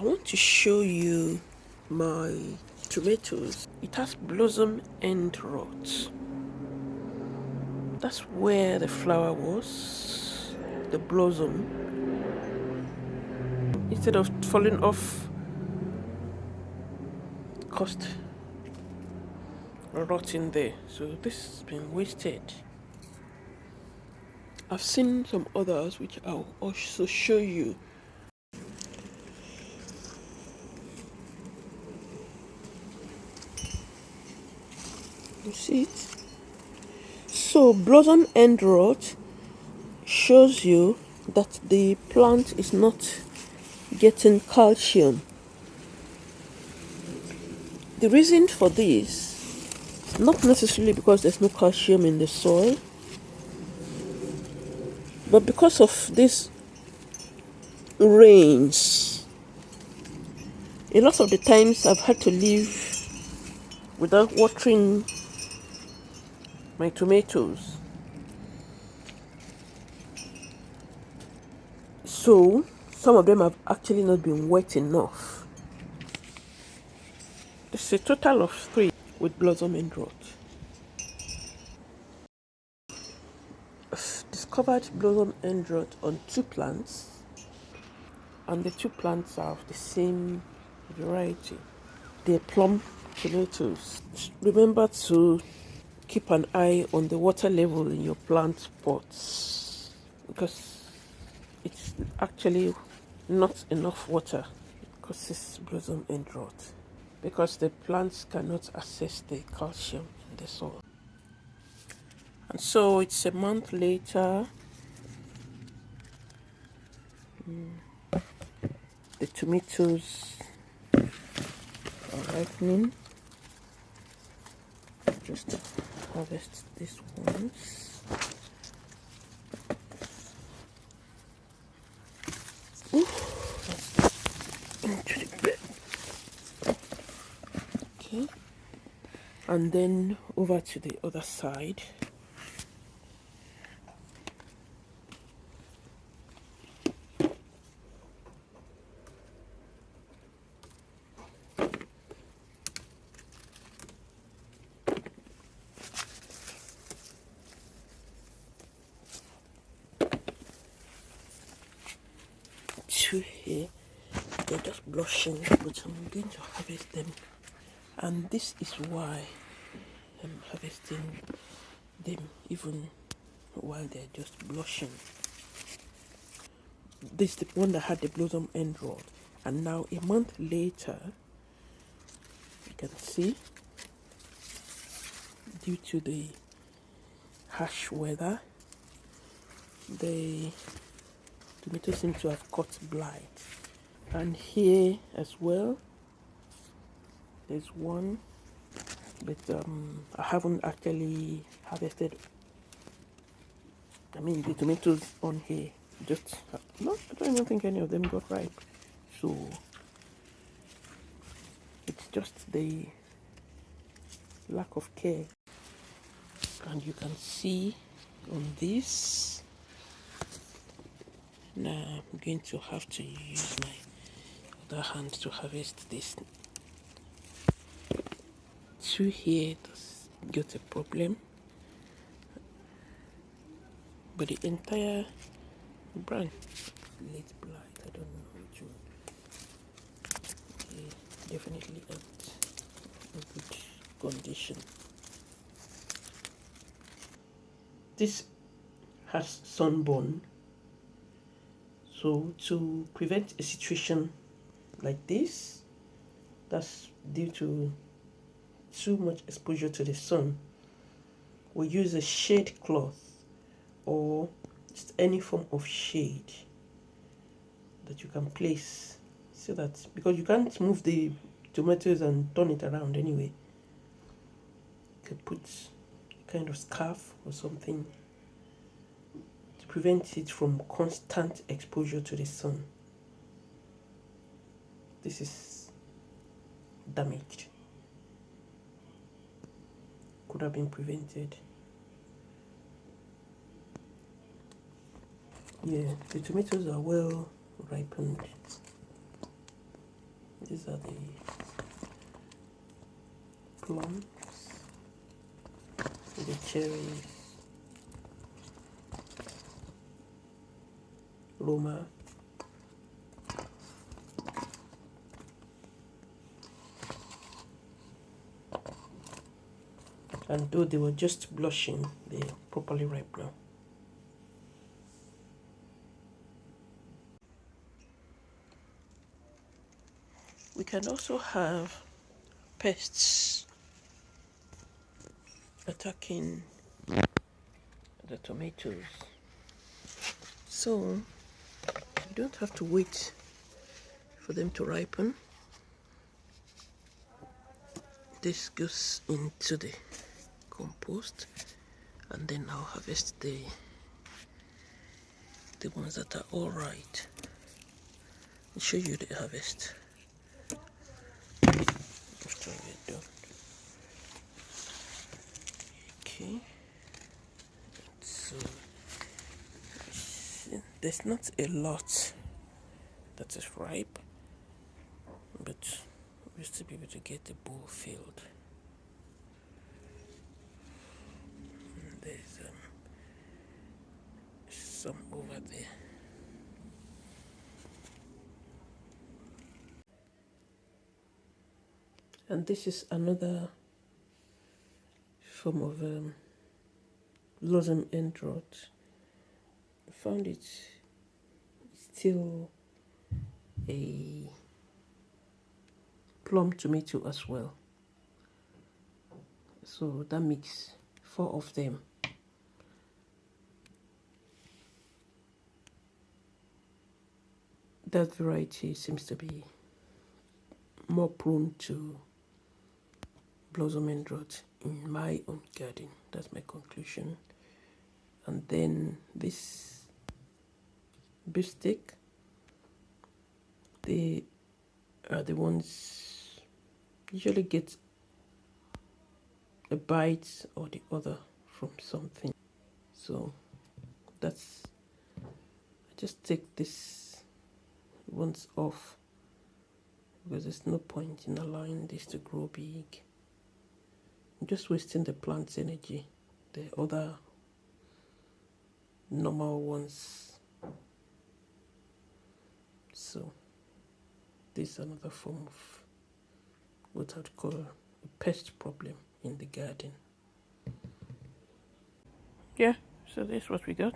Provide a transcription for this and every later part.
want to show you my tomatoes. It has blossom end rot. That's where the flower was, the blossom. Instead of falling off, it caused rotting there. So this has been wasted. I've seen some others which I'll also show you. You see it? So blossom end rot shows you that the plant is not getting calcium. The reason for this is not necessarily because there's no calcium in the soil, but because of these rains. A lot of the times I've had to leave without watering my tomatoes. So some of them have actually not been wet enough. There's a total of 3 with blossom end rot. I've discovered blossom end rot on 2 plants, and the 2 plants are of the same variety. They're plum tomatoes. Remember to keep an eye on the water level in your plant pots, because it's actually not enough water. It causes blossom end rot because the plants cannot access the calcium in the soil. And so it's a month later. The tomatoes are ripening. Just harvest these ones. Into the bed. Okay. And then over to the other side. Here, they're just blushing, but I'm going to harvest them, and this is why I'm harvesting them even while they're just blushing. This is the one that had the blossom end rot, and now a month later, you can see, due to the harsh weather, the tomatoes seem to have caught blight. And here as well, there's one, but I haven't actually harvested. I mean, the tomatoes on here just no, I don't even think any of them got ripe. So it's just the lack of care. And you can see on this. Now I'm going to have to use my other hand to harvest this. 2 here does get a problem, but the entire branch, late blight, I don't know which one. Okay, definitely not in good condition. This has sunburn. So to prevent a situation like this, that's due to too much exposure to the sun, we use a shade cloth or just any form of shade that you can place, so that, because you can't move the tomatoes and turn it around anyway, you can put a kind of scarf or something to prevent it from constant exposure to the sun. This is damaged. Could have been prevented. Yeah, the tomatoes are well ripened. These are the plums, the cherries, Roma, and though they were just blushing, they're properly ripe now. We can also have pests attacking the tomatoes. So you don't have to wait for them to ripen. This goes into the compost, and then I'll harvest the ones that are all right. I'll show you the harvest after we're done. Okay, so there's not a lot that is ripe, but we'll still be able to get the bowl filled. And there's some over there. And this is another form of blossom end rot. I found it still a plum tomato as well. So that makes 4 of them. That variety seems to be more prone to blossom end rot in my own garden. That's my conclusion. And then this beefsteak, they are the ones usually get a bite or the other from something. So that's, I just take this ones off because there's no point in allowing this to grow big. I'm just wasting the plant's energy. The other normal ones. So this is another form of what I'd call a pest problem in the garden. Yeah, so this is what we got.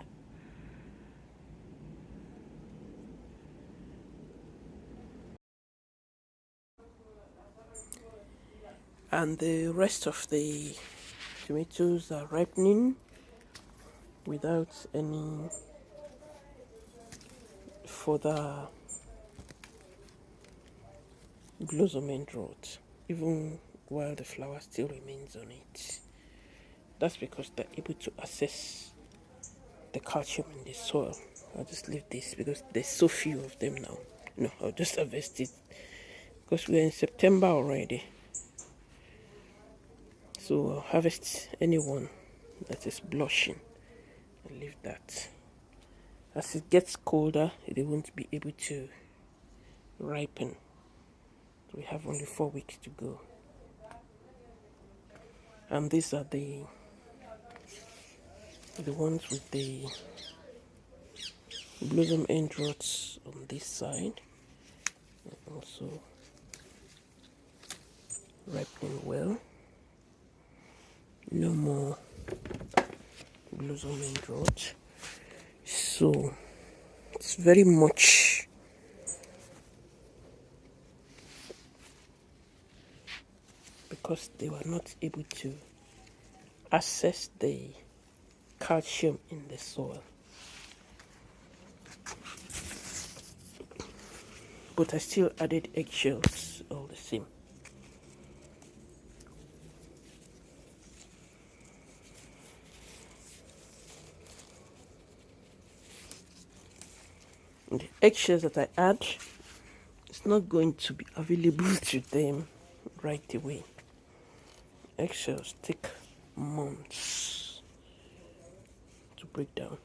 And the rest of the tomatoes are ripening without any further blossom end rot, even while the flower still remains on it. That's because they're able to access the calcium in the soil. I'll just leave this because there's so few of them now. No, I'll just harvest it because we're in September already. So I'll harvest anyone that is blushing and leave that. As it gets colder, they won't be able to ripen. We have only 4 weeks to go. And these are the ones with the blossom end rots on this side, and also ripening well. No more blossom end rot. So it's very much because they were not able to access the calcium in the soil. But I still added eggshells all the same. And the eggshells that I add, it's not going to be available to them right away. Eggshells take months to break down.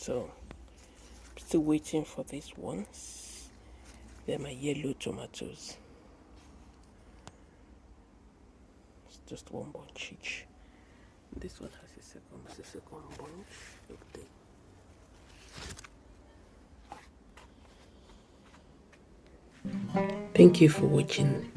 So still waiting for these ones. They're my yellow tomatoes. It's just one bunch each. This one has a second bunch. Look there. Thank you for watching.